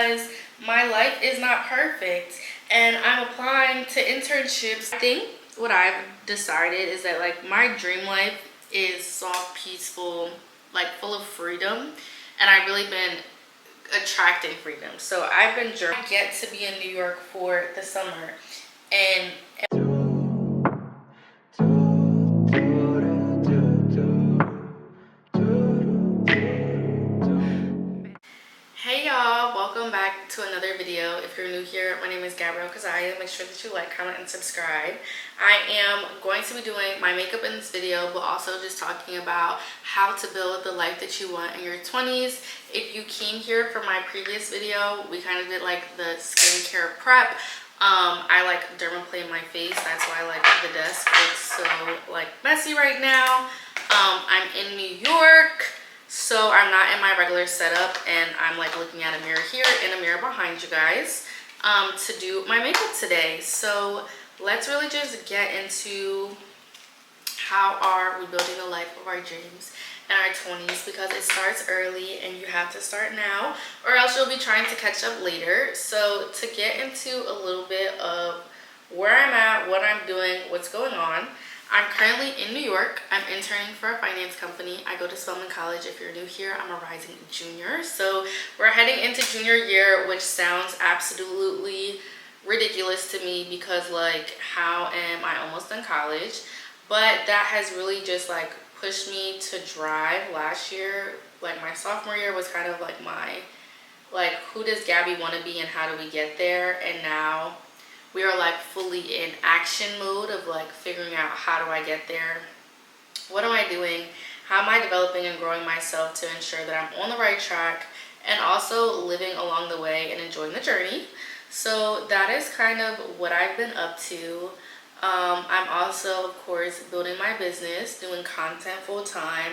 because my life is not perfect and I'm applying to internships. I think what I've decided is that like my dream life is soft, peaceful, like full of freedom, and I've really been attracting freedom. So I've been I get to be in New York for the summer, and hey y'all, welcome back to another video. If you're new here, my name is Gabrielle Kazaya. Make sure that you like, comment, and subscribe. I am going to be doing my makeup in this video, but also just talking about how to build the life that you want in your 20s. If you came here for my previous video, we kind of did like the skincare prep. I like dermaplane my face. That's why like the desk looks so like messy right now. I'm in New York. So I'm not in my regular setup and I'm like looking at a mirror here and a mirror behind you guys to do my makeup today. So let's really just get into how are we building the life of our dreams in our 20s, because it starts early and you have to start now or else you'll be trying to catch up later. So to get into a little bit of where I'm at, what I'm doing, what's going on. I'm currently in New York. I'm interning for a finance company. I go to Spelman College. If you're new here, I'm a rising junior. So we're heading into junior year, which sounds absolutely ridiculous to me because like, how am I almost done college? But that has really just like pushed me to drive. Last year, like my sophomore year was kind of like my, like, who does Gabby want to be and how do we get there? And now we are like fully in action mode of like figuring out how do I get there? What am I doing? How am I developing and growing myself to ensure that I'm on the right track and also living along the way and enjoying the journey? So that is kind of what I've been up to. I'm also, of course, building my business, doing content full time,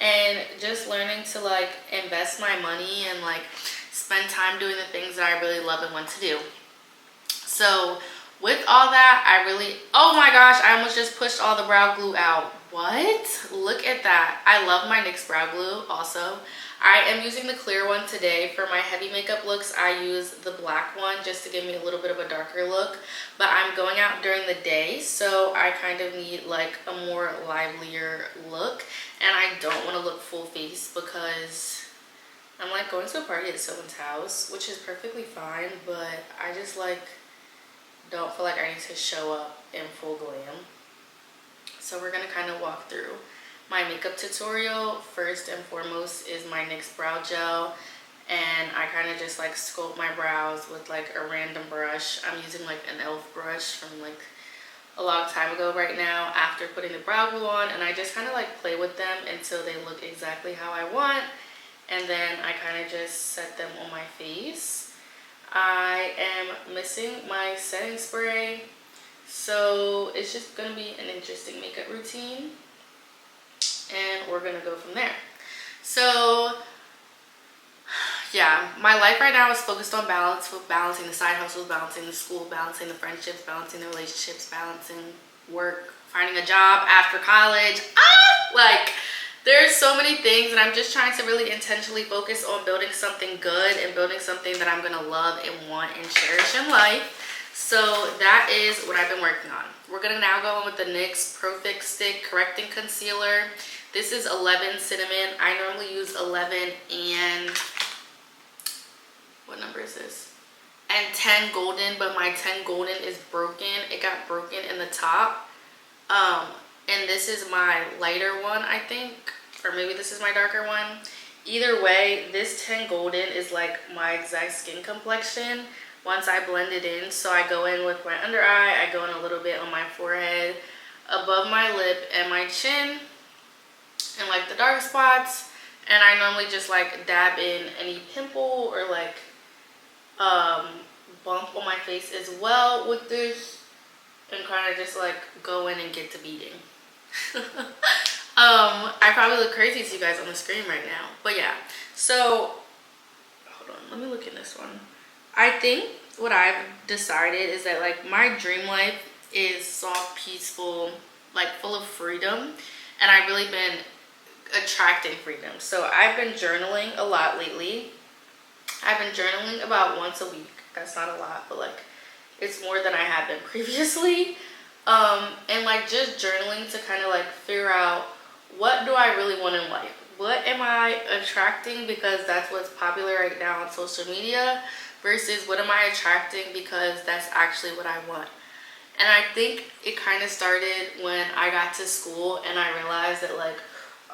and just learning to like invest my money and like spend time doing the things that I really love and want to do. So with all that, I really, oh my gosh, I almost just pushed all the brow glue out. What? Look at that. I love my NYX brow glue also. I am using the clear one today. For my heavy makeup looks, I use the black one just to give me a little bit of a darker look. But I'm going out during the day, so I kind of need like a more livelier look. And I don't want to look full face because I'm like going to a party at someone's house, which is perfectly fine, but I just like don't feel like I need to show up in full glam. So we're gonna kind of walk through my makeup tutorial. First and foremost is my NYX brow gel, and I kind of just like sculpt my brows with like a random brush. I'm using like an e.l.f. brush from like a long time ago right now after putting the brow glue on, and I just kind of like play with them until they look exactly how I want, and then I kind of just set them on my face. I am missing my setting spray, so it's just gonna be an interesting makeup routine and we're gonna go from there. So yeah, my life right now is focused on balance, with balancing the side hustles, balancing the school, balancing the friendships, balancing the relationships, balancing work, finding a job after college. Like there's so many things, and I'm just trying to really intentionally focus on building something good and building something that I'm gonna love and want and cherish in life. So that is what I've been working on. We're gonna now go on with the NYX Pro Fix Stick Correcting Concealer. This is 11 Cinnamon. I normally use 11 and, what number is this? And 10 Golden, but my 10 Golden is broken. It got broken in the top. And this is my lighter one, I think, or maybe this is my darker one. Either way, this 10 Golden is like my exact skin complexion once I blend it in. So I go in with my under eye, I go in a little bit on my forehead, above my lip and my chin, and like the dark spots. And I normally just like dab in any pimple or like bump on my face as well with this, and kind of just like go in and get to beating. I probably look crazy to you guys on the screen right now, but yeah. So hold on, let me look in this one. I think what I've decided is that like my dream life is soft, peaceful, like full of freedom, and I've really been attracting freedom. So I've been journaling a lot lately. I've been journaling about once a week. That's not a lot, but like it's more than I had been previously. And like just journaling to kind of like figure out, what do I really want in life? What am I attracting because that's what's popular right now on social media, versus what am I attracting because that's actually what I want? And I think it kind of started when I got to school and I realized that like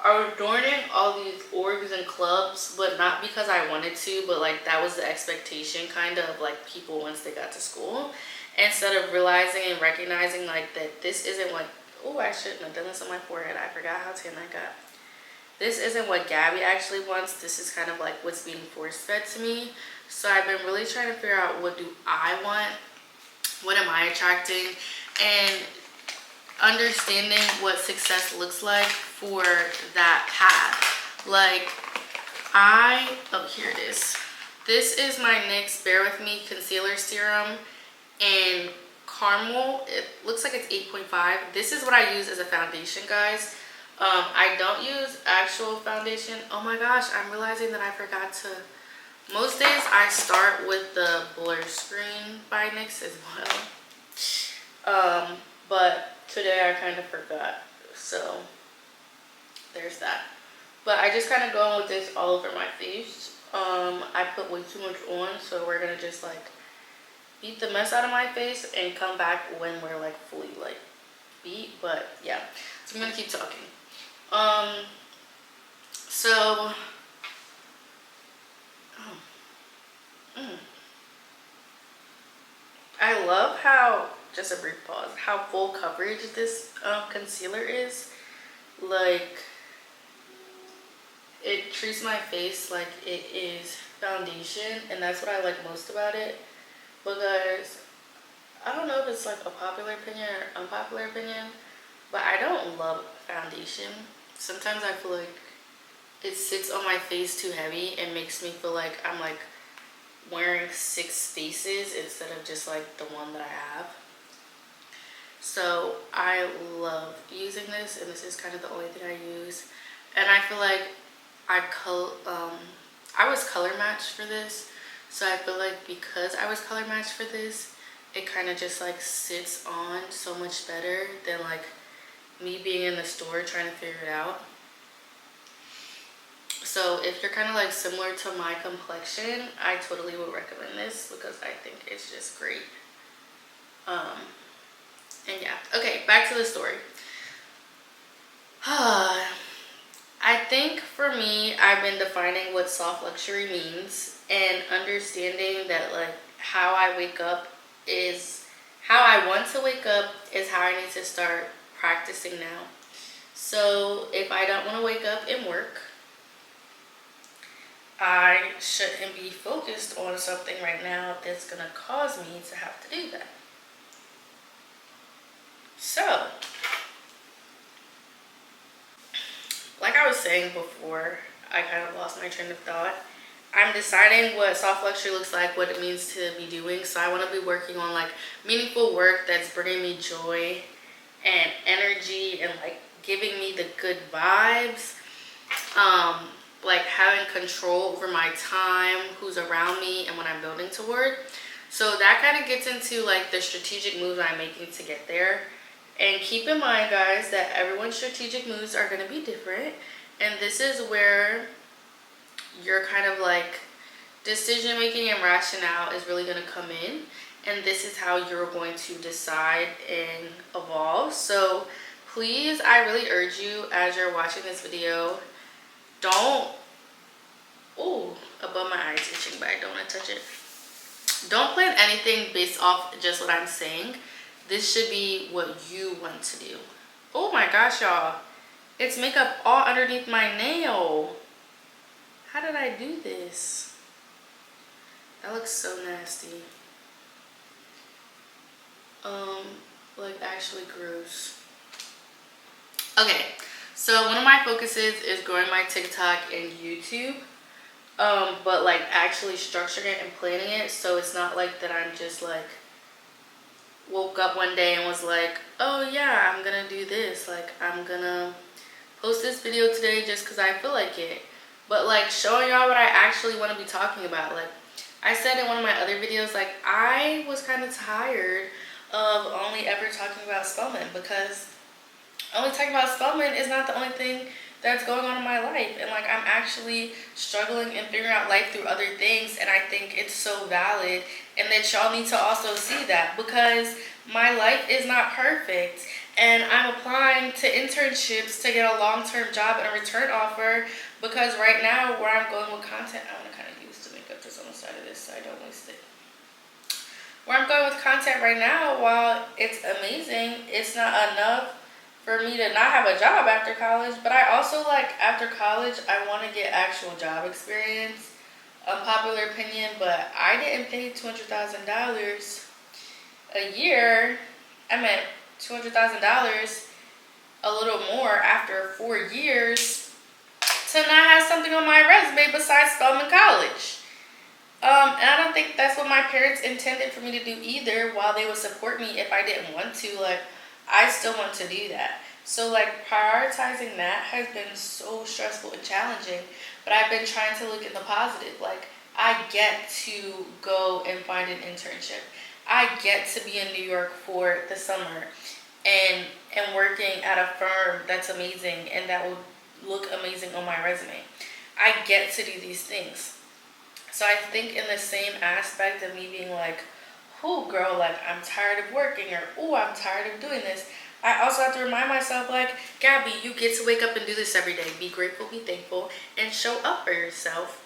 I was joining all these orgs and clubs, but not because I wanted to, but like that was the expectation kind of like people once they got to school. Instead of realizing and recognizing like that this isn't what, oh, I shouldn't have done this on my forehead. I forgot how tan I got. This isn't what Gabby actually wants. This is kind of like what's being force fed to me. So I've been really trying to figure out, what do I want? What am I attracting? And understanding what success looks like for that path. Like oh, here it is. This is my NYX Bare With Me Concealer Serum in Caramel. It looks like it's 8.5. This is what I use as a foundation, guys. I don't use actual foundation. Oh my gosh, I'm realizing that I forgot to. Most days I start with the Blur Screen by NYX as well. But today I kind of forgot. So there's that. But I just kind of go in with this all over my face. I put way too much on, so we're gonna just like beat the mess out of my face and come back when we're like fully like beat. But yeah, so I'm gonna keep talking. So I love how, just a brief pause, how full coverage this concealer is. Like, it treats my face like it is foundation, and that's what I like most about it. Because I don't know if it's like a popular opinion or unpopular opinion, but I don't love foundation. Sometimes I feel like it sits on my face too heavy and makes me feel like I'm like wearing 6 faces instead of just like the one that I have. So I love using this, and this is kind of the only thing I use. And I feel like I was color matched for this, so I feel like because I was color matched for this, it kind of just like sits on so much better than like me being in the store trying to figure it out. So if you're kind of like similar to my complexion, I totally would recommend this because I think it's just great. And yeah, okay, back to the story. I think for me, I've been defining what soft luxury means and understanding that like how I wake up is how I want to wake up is how I need to start practicing now. So if I don't want to wake up and work, I shouldn't be focused on something right now that's going to cause me to have to do that. So, like I was saying before, I kind of lost my train of thought. I'm deciding what soft luxury looks like, what it means to be doing. So I want to be working on like meaningful work that's bringing me joy and energy and like giving me the good vibes. Like having control over my time, who's around me, and what I'm building toward. So that kind of gets into like the strategic moves I'm making to get there. And keep in mind, guys, that everyone's strategic moves are going to be different. And this is where your kind of like decision making and rationale is really going to come in. And this is how you're going to decide and evolve. So please, I really urge you as you're watching this video, don't, ooh, above my eyes itching, but I don't want to touch it. Don't plan anything based off just what I'm saying. This should be what you want to do. Oh my gosh, y'all. It's makeup all underneath my nail. How did I do this? That looks so nasty. Like actually gross. Okay, so one of my focuses is growing my TikTok and YouTube. But like actually structuring it and planning it, so it's not like that I'm just like woke up one day and was like, oh yeah, I'm gonna do this, like I'm gonna post this video today just because I feel like it. But like showing y'all what I actually want to be talking about, like I said in one of my other videos, like, I was kind of tired of only ever talking about Spelman, because only talking about Spelman is not the only thing that's going on in my life. And like, I'm actually struggling and figuring out life through other things, and I think it's so valid, and that y'all need to also see that, because my life is not perfect, and I'm applying to internships to get a long-term job and a return offer, because right now where I'm going with content, I want to kind of use the makeup just on the side of this so I don't waste it. Where I'm going with content right now, while it's amazing, it's not enough for me to not have a job after college. But I also, like, after college, I want to get actual job experience. Unpopular opinion, but I didn't pay $200,000 a year. I meant $200,000, a little more, after 4 years, to not have something on my resume besides Spelman College. And I don't think that's what my parents intended for me to do either. While they would support me if I didn't want to, like, I still want to do that. So like, prioritizing that has been so stressful and challenging, but I've been trying to look at the positive. Like, I get to go and find an internship. I get to be in New York for the summer and working at a firm that's amazing and that will look amazing on my resume. I get to do these things. So I think in the same aspect of me being like, "Ooh, girl, like, I'm tired of working," or "Ooh, I'm tired of doing this," I also have to remind myself, like, Gabby, you get to wake up and do this every day. Be grateful, be thankful, and show up for yourself.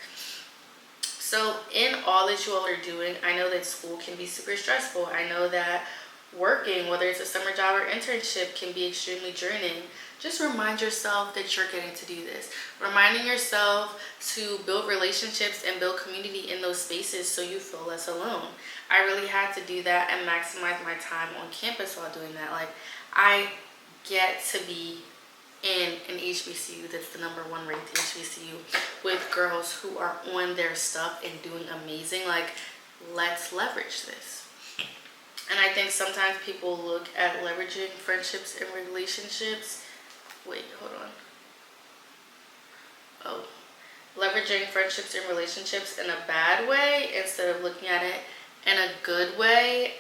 So in all that you all are doing, I know that school can be super stressful. I know that working, whether it's a summer job or internship, can be extremely draining. Just remind yourself that you're getting to do this. Reminding yourself to build relationships and build community in those spaces so you feel less alone. I really had to do that and maximize my time on campus while doing that. Like, I get to be in an HBCU that's the #1 ranked HBCU with girls who are on their stuff and doing amazing. Like, let's leverage this. And I think sometimes people look at leveraging friendships and relationships. Wait, hold on. Oh. Leveraging friendships and relationships in a bad way instead of looking at it in a good way.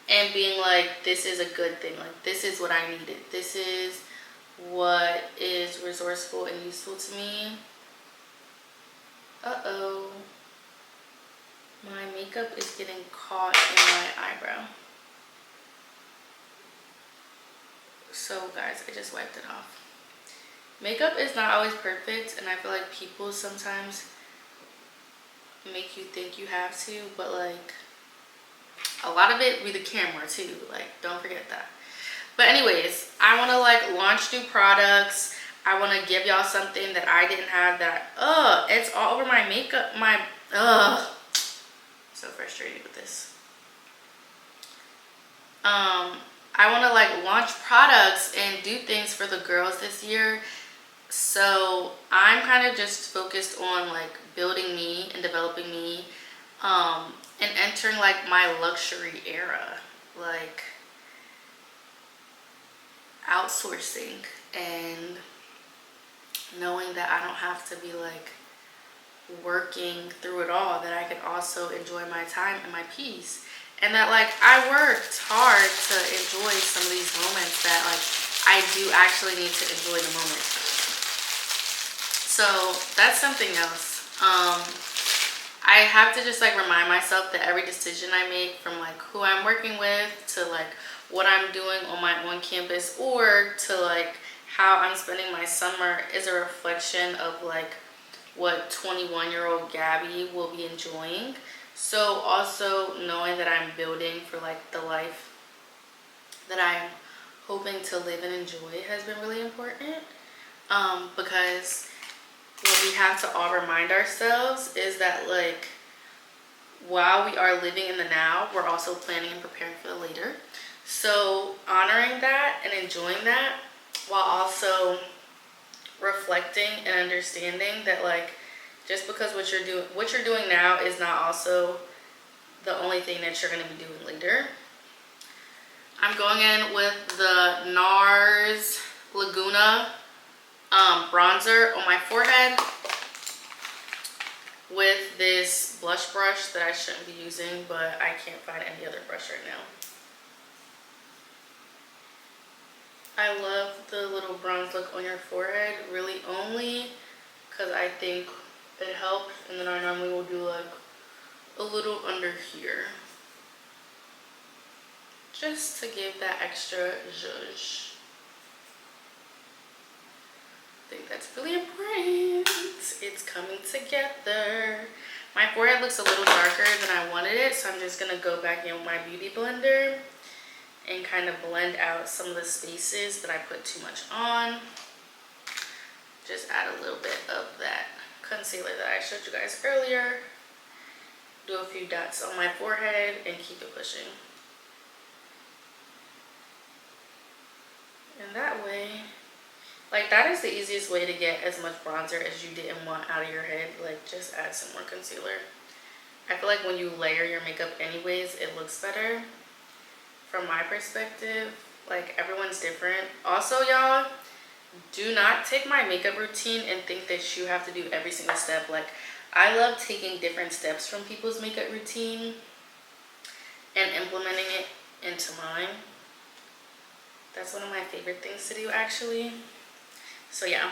And being like, this is a good thing. Like, this is what I needed. This is what is resourceful and useful to me. Uh-oh. My makeup is getting caught in my eyebrow. So guys, I just wiped it off. Makeup is not always perfect, and I feel like people sometimes make you think you have to, but like, a lot of it be the camera too. Like, don't forget that. But anyways, I want to like launch new products. I want to give y'all something that I didn't have, that it's all over my makeup. So frustrated with this. I want to like launch products and do things for the girls this year. So I'm kind of just focused on like building me and developing me, and entering like my luxury era, like outsourcing and knowing that I don't have to be like working through it all, that I can also enjoy my time and my peace, and that like I worked hard to enjoy some of these moments, that like I do actually need to enjoy the moment. So that's something else. I have to just like remind myself that every decision I make, from like who I'm working with to like what I'm doing on my on-campus org to like how I'm spending my summer, is a reflection of like what 21-year-old Gabby will be enjoying. So also knowing that I'm building for like the life that I'm hoping to live and enjoy has been really important, because what we have to all remind ourselves is that like, while we are living in the now, we're also planning and preparing for the later. So honoring that and enjoying that, while also reflecting and understanding that like, just because what you're doing now is not also the only thing that you're going to be doing later. I'm going in with the NARS Laguna bronzer on my forehead. with this blush brush that I shouldn't be using, but I can't find any other brush right now. I love the little bronze look on your forehead, really only because I think it helps, and then I normally will do like a little under here, just to give that extra zhuzh. I think that's really important. It's coming together. My forehead looks a little darker than I wanted it, so I'm just gonna go back in with my beauty blender and kind of blend out some of the spaces that I put too much on. Just add a little bit of that concealer that I showed you guys earlier. Do a few dots on my forehead and keep it pushing. And that way, like, that is the easiest way to get as much bronzer as you didn't want out of your head. Like, just add some more concealer. I feel like when you layer your makeup anyways, it looks better. From my perspective, like, everyone's different. Also, y'all, do not take my makeup routine and think that you have to do every single step. Like, I love taking different steps from people's makeup routine and implementing it into mine. That's one of my favorite things to do, actually. So yeah.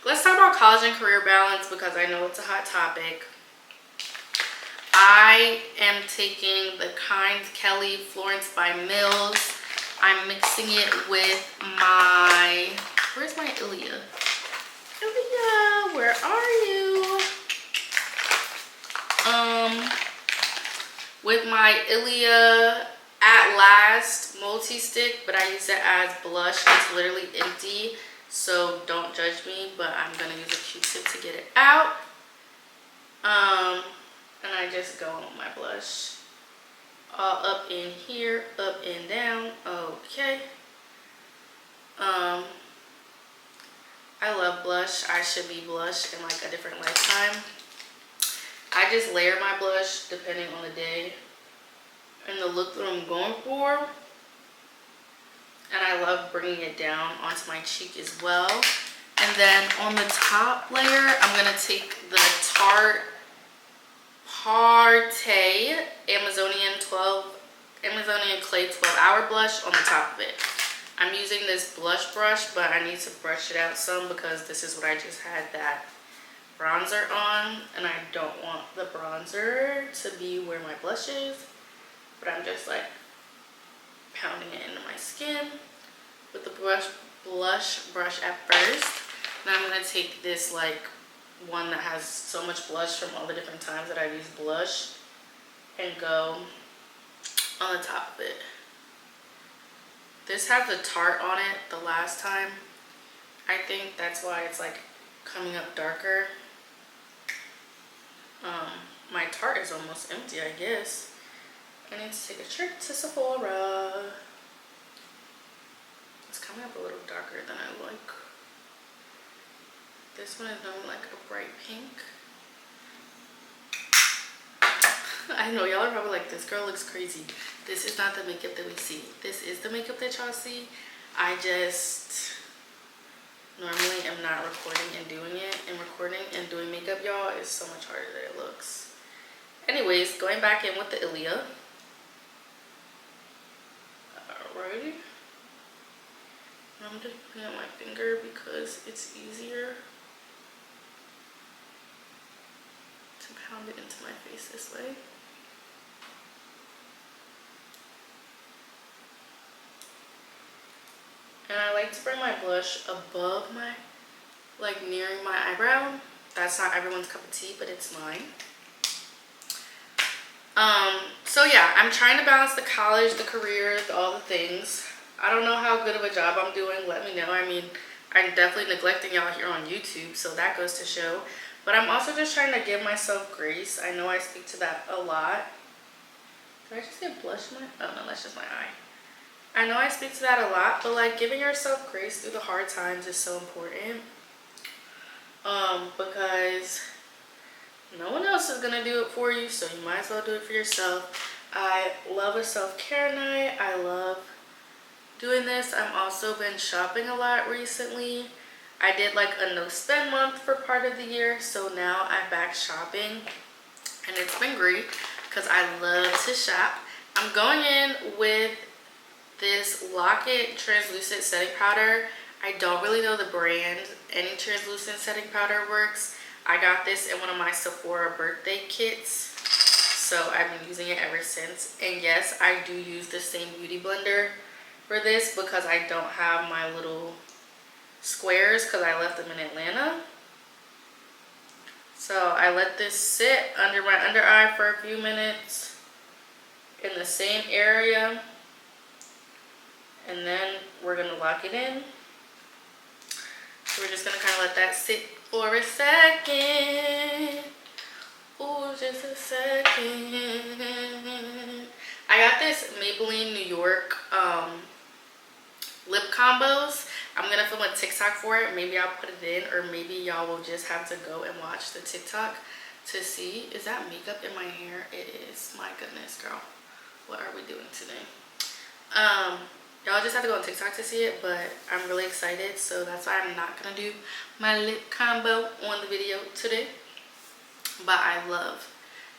Let's talk about college and career balance, because I know it's a hot topic. I am taking the Kind Kelly Florence by Mills. I'm mixing it with my, where's my Ilia? Ilia, where are you? With my Ilia At Last multi-stick, but I use it as blush. It's literally empty, so don't judge me, but I'm gonna use a Q-tip to get it out. And I just go on my blush. All up in here, up and down. Okay. I love blush. I should be blush in like a different lifetime. I just layer my blush depending on the day and the look that I'm going for. And I love bringing it down onto my cheek as well. And then on the top layer, I'm gonna take the Tarte Amazonian Clay 12-hour blush on the top of it. I'm using this blush brush, but I need to brush it out some because this is what I just had that bronzer on, and I don't want the bronzer to be where my blush is, but I'm just like pounding it into my skin with the blush brush at first. Now I'm gonna take this like one that has so much blush from all the different times that I've used blush and go on the top of it. This had the Tarte on it the last time. I think that's why it's like coming up darker. My Tarte is almost empty, I guess. I need to take a trip to Sephora. It's coming up a little darker than I like. This one is going like a bright pink. I know y'all are probably like, this girl looks crazy. This is not the makeup that we see. This is the makeup that y'all see. I just normally am not recording and doing it. And recording and doing makeup, y'all, is so much harder than it looks. Anyways, going back in with the Ilia. Alrighty. I'm just putting on my finger because it's easier to pound it into my face this way. And I like to bring my blush above my, like nearing my eyebrow. That's not everyone's cup of tea, but it's mine. So yeah, I'm trying to balance the college, the career, all the things. I don't know how good of a job I'm doing. Let me know. I mean, I'm definitely neglecting y'all here on YouTube, so that goes to show. But I'm also just trying to give myself grace. I know I speak to that a lot. Did I just get blush in my, oh no, that's just my eye. I know I speak to that a lot, but like giving yourself grace through the hard times is so important. Because no one else is gonna do it for you, so you might as well do it for yourself. I love a self-care night. I love doing this. I've also been shopping a lot recently. I did like a no spend month for part of the year, so now I'm back shopping and it's been great because I love to shop. I'm going in with this Lock-It translucent setting powder. I don't really know the brand. Any translucent setting powder works. I got this in one of my Sephora birthday kits, so I've been using it ever since. And yes, I do use the same beauty blender for this because I don't have my little squares because I left them in Atlanta. So I let this sit under my under eye for a few minutes in the same area, and then we're gonna lock it in. So we're just gonna kind of let that sit for a second. Ooh, just a second. I got this Maybelline New York lip combos. I'm gonna film a TikTok for it. Maybe I'll put it in, or maybe y'all will just have to go and watch the TikTok to see. Is that makeup in my hair? It is. My goodness, girl. What are we doing today? Y'all just have to go on TikTok to see it, but I'm really excited, so that's why I'm not gonna do my lip combo on the video today. But I love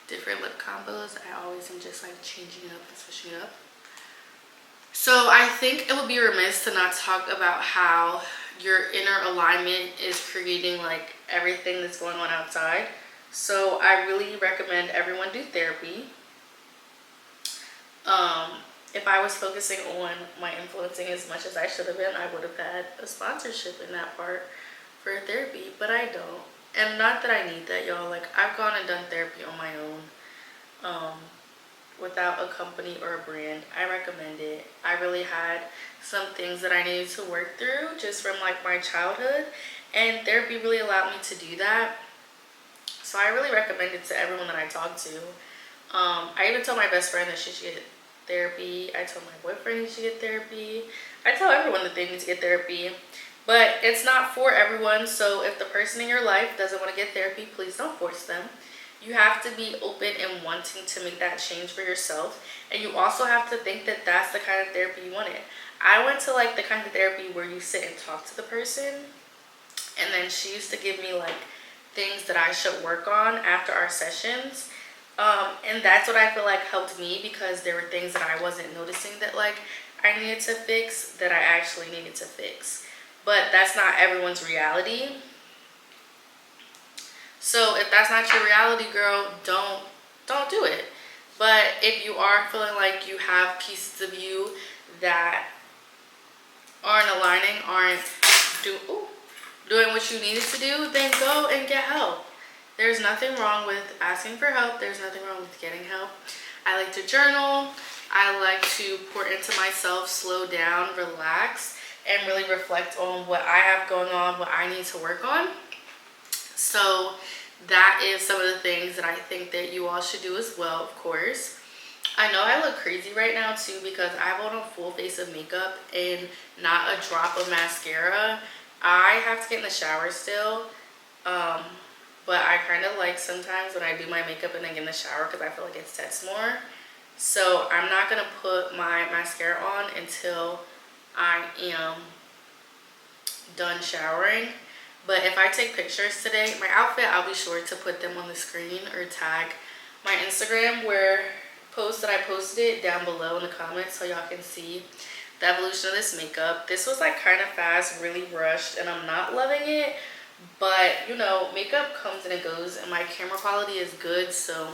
different lip combos. I always am just like changing it up and switching it up. So I think it would be remiss to not talk about how your inner alignment is creating like everything that's going on outside. So I really recommend everyone do therapy. If I was focusing on my influencing as much as I should have been, I would have had a sponsorship in that part for therapy, but I don't. And not that I need that, y'all. Like, I've gone and done therapy on my own, without a company or a brand. I recommend it. I really had some things that I needed to work through just from like my childhood, and therapy really allowed me to do that. So I really recommend it to everyone that I talk to. I even told my best friend that she should get therapy. I told my boyfriend he should get therapy. I tell everyone that they need to get therapy, but it's not for everyone. So if the person in your life doesn't want to get therapy, please don't force them. You have to be open and wanting to make that change for yourself, and you also have to think that that's the kind of therapy you wanted. I went to like the kind of therapy where you sit and talk to the person, and then she used to give me like things that I should work on after our sessions. And that's what I feel like helped me, because there were things that I wasn't noticing that like I needed to fix that I actually needed to fix. But that's not everyone's reality. So if that's not your reality, girl, don't do it. But if you are feeling like you have pieces of you that aren't aligning, aren't doing what you needed to do, then go and get help. There's nothing wrong with asking for help. There's nothing wrong with getting help. I like to journal. I like to pour into myself, slow down, relax, and really reflect on what I have going on, what I need to work on. So that is some of the things that I think that you all should do as well, of course. I know I look crazy right now too, because I have on a full face of makeup and not a drop of mascara. I have to get in the shower still. But I kind of like sometimes when I do my makeup and then get in the shower, because I feel like it sets more. So I'm not going to put my mascara on until I am done showering. But if I take pictures today, my outfit, I'll be sure to put them on the screen or tag my Instagram where post that I posted it down below in the comments so y'all can see the evolution of this makeup. This was like kind of fast, really rushed, and I'm not loving it. But you know, makeup comes and it goes, and my camera quality is good, so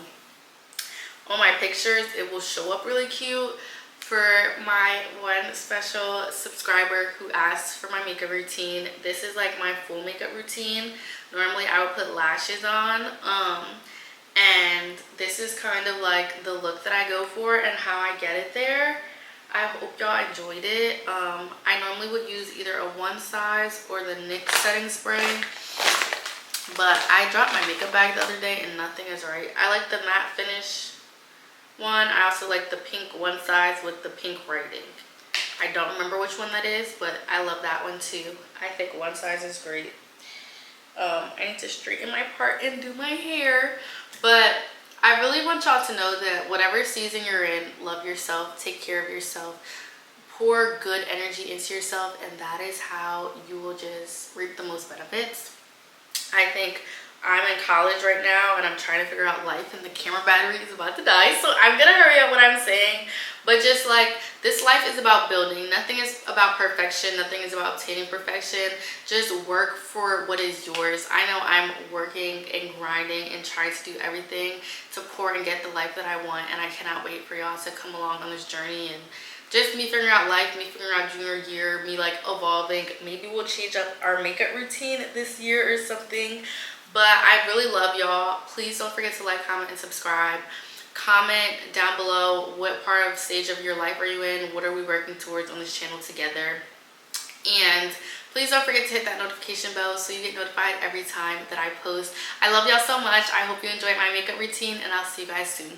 on my pictures it will show up really cute. For my one special subscriber who asked for my makeup routine, this is like my full makeup routine. Normally I would put lashes on, and this is kind of like the look that I go for and how I get it there. I hope y'all enjoyed it. I normally would use either a one size or the NYX setting spray, but I dropped my makeup bag the other day and nothing is right. I like the matte finish one. I also like the pink one size with the pink writing. I don't remember which one that is, but I love that one too. I think one size is great. I need to straighten my part and do my hair, but I really want y'all to know that whatever season you're in, love yourself, take care of yourself, pour good energy into yourself, and that is how you will just reap the most benefits. I think I'm in college right now and I'm trying to figure out life, and the camera battery is about to die, so I'm gonna hurry up what I'm saying. But just like, this life is about building. Nothing is about perfection. Nothing is about obtaining perfection. Just work for what is yours. I know I'm working and grinding and trying to do everything to pour and get the life that I want, and I cannot wait for y'all to come along on this journey. And just me figuring out life, me figuring out junior year, me like evolving. Maybe we'll change up our makeup routine this year or something. But I really love y'all. Please don't forget to like, comment, and subscribe. Comment down below what part of stage of your life are you in, what are we working towards on this channel together. And please don't forget to hit that notification bell so you get notified every time that I post. I love y'all so much. I hope you enjoyed my makeup routine, and I'll see you guys soon.